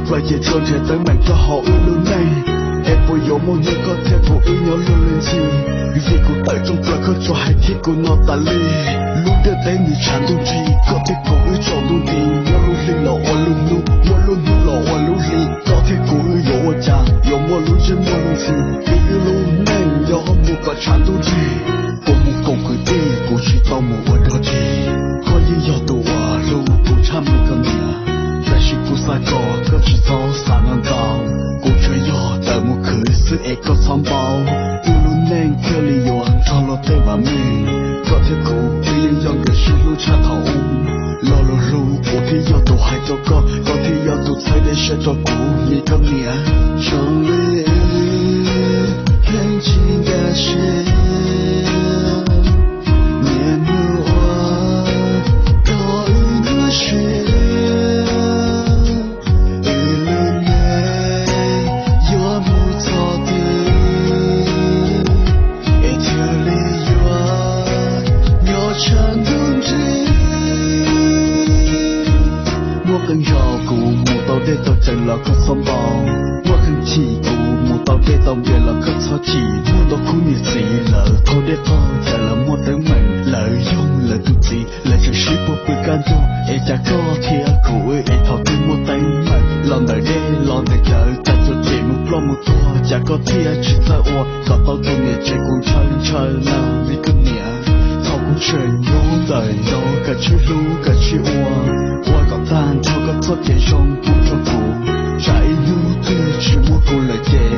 và chỉ cho trẻ tới mạnh cho họ ưu lưu này em bây giờ mong như có thể của ưu nhau luôn lên gì vì cuộc đời trong tôi có cho hai thiết của nó ta lì luôn đưa tới như chẳng đúng gì có thể của ưu cho đúng gì nhau luôn linh lọ luôn luôn nhau luôn như lọ luôn gì có thể của ưu dỗ cha dỗ mua luôn trên mua luôn gì vì ưu luôn này do họ mua có chẳng đúng gì cô mua cùng cười đi cô chỉ tao mua ở đó thì có gì do tôi luôn cô chăm một con nhà在是不撒狗，可是早上能高。过去要的木可是一个藏宝，一路能可里有很长了对吧命？高铁苦别人要个是路插头，老路路不必要都还糟糕，高铁要都才得学着苦一个年。胜利很近的事。là có sóng bao, mua khăn chỉ cụ mua tàu để tàu về là có sao chỉ mua tàu khu nhiệt gì lỡ thôi để thôi giờ là mua tới mình lợi dụng là tụi gì là chẳng ship một bữa can tu, ai chả có thiệt cụ ai thầu tiền mua tay mình làm đời đây làm đời chờ ta cho tiền một lo một tua chả có thiệt chỉ ta ua có tàu tàu nhiệt chạy cùng chơi nào vì cứ nhẹ thầu cũng chơi nhớ đời đâu cả chữ lu cả chữ ua ua có tan cho có thoát tiền trong cũng cho cụ trái lưu tư chỉ mua cụ lời chế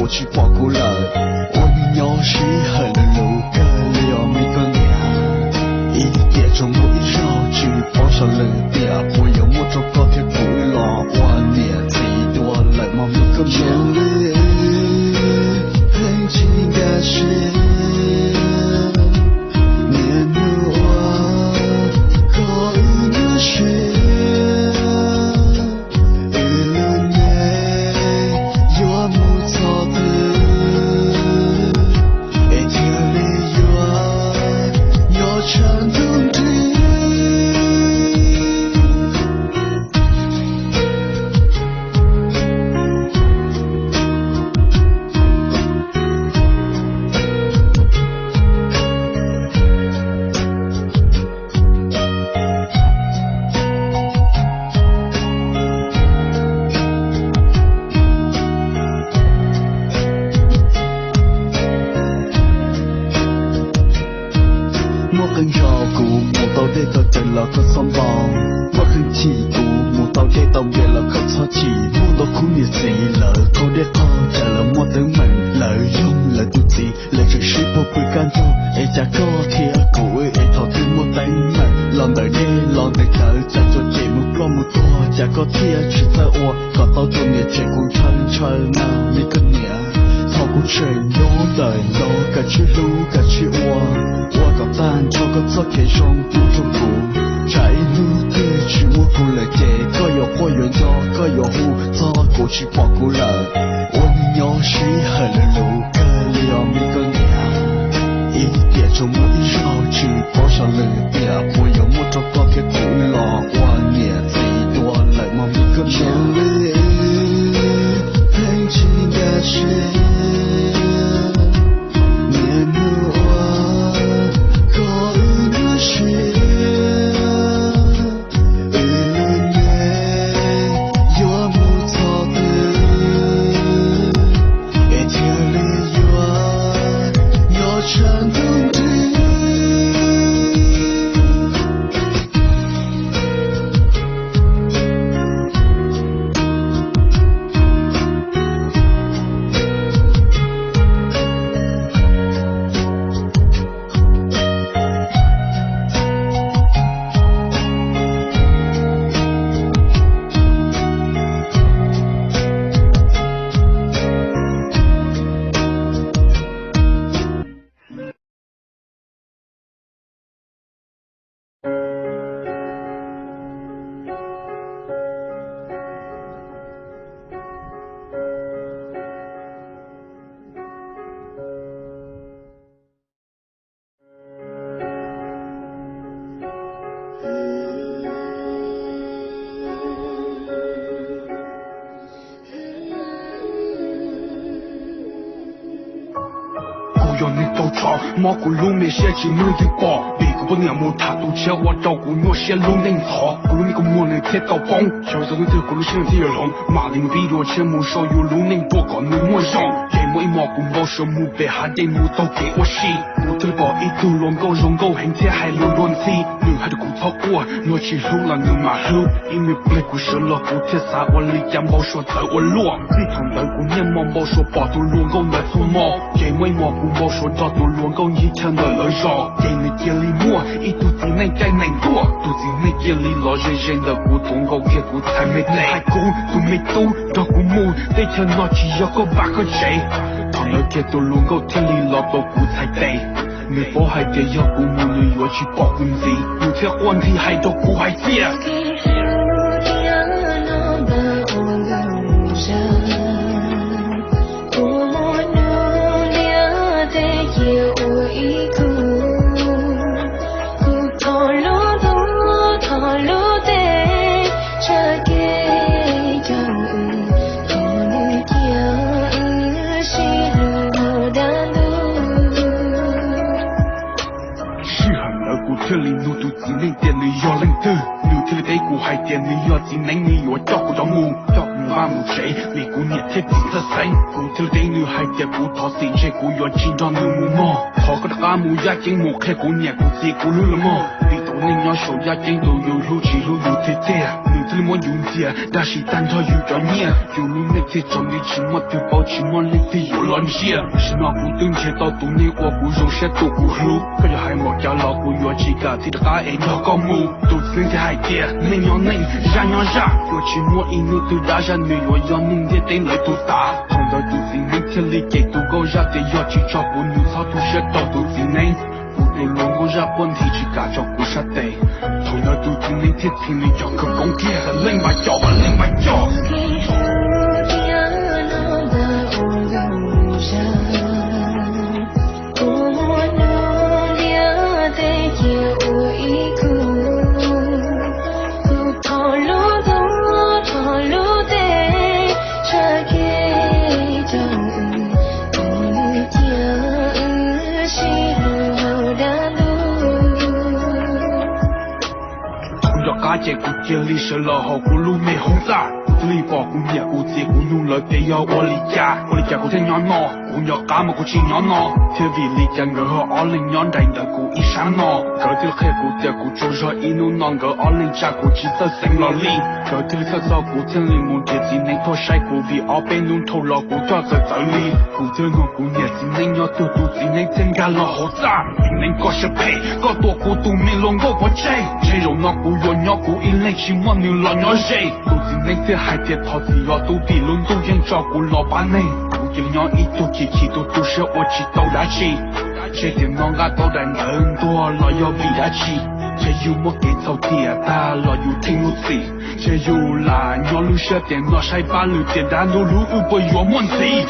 có有破有有可有户做过去挂cụ lời我们要是很路个了每个年一点钟我一绕去帮上了点我有摸着高铁鼓了我年纪多了嘛每个年很近的事叫你都吵，毛骨碌没写起没一包，别个不念木他都切我照顾我写路能操，咕噜你个莫能贴到帮，小时候这咕噜现在也龙，马林比罗钱木少有路能多高你莫上，给我一毛骨毛手木被哈的木都给我洗，我这里包一头乱狗容狗很贴还乱乱子，女孩的骨头过，我去路了我马路，因为不来故事了，不贴啥我里家毛说走我落，自从到过年毛毛说包都乱狗我出毛，给我一毛骨毛说找都乱狗一天的了绕，给你店里摸，一肚子能该能多，肚子没店里老人人的骨头狗给骨才没得，还骨都没都到骨木，得天拿起要个八个谁，唐了给都乱狗天里老到骨才得。你不还得要顾母女要去保护自己，有些问题还都不还接。这里路途只能店里要认得，路这里得顾还店里要只能你要照顾到母，照顾妈母谁？你顾你贴近的谁？顾这里得女孩店顾讨谁？谁顾要紧张你母么？讨个大母呀紧母开顾年顾自顾路了么？你都能要手呀紧都有路去路有贴贴，路这里么用接，但是单他有着念，有路那贴着你起码对保起码你得有乱些，是那顾等切到多年我顾肉些都顾路，可要还莫叫老顾要去。个体的家人要高木，都是在海底，你要能，让要让，我去摸一路都大山女，我要能的等来多大，从到都是你这里给都高热的要去照顾你草都学到都是你，不都弄我热问题去搞照顾啥的，从到都是你天天里要个公爹和另外叫和另外叫。结果这里是老好咕噜没红炸，这里保护面顾结果用了得要我离家，我离家过天娘闹，我要干么过去娘闹，这里离家我和20年代的故一山闹，这里黑顾结果就是一路那个20家顾记得生了里，这里特少顾这里我这几年拖晒顾比200弄头了顾这在这里，顾这我顾年纪能要多多今年增加了好炸，今年搞是配，搞多顾都没弄我不追，谁有那顾有鸟顾一类起我牛老鸟谁，顾今年这海底淘气要都比轮都人照顾老板呢，顾这鸟一多气气都是我去都大气，这点我家都人很多了要比大气。这有我给草地大了有听我自，这有啦鸟路下电脑晒把路电单路路不要问题。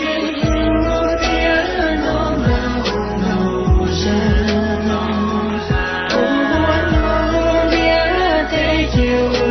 You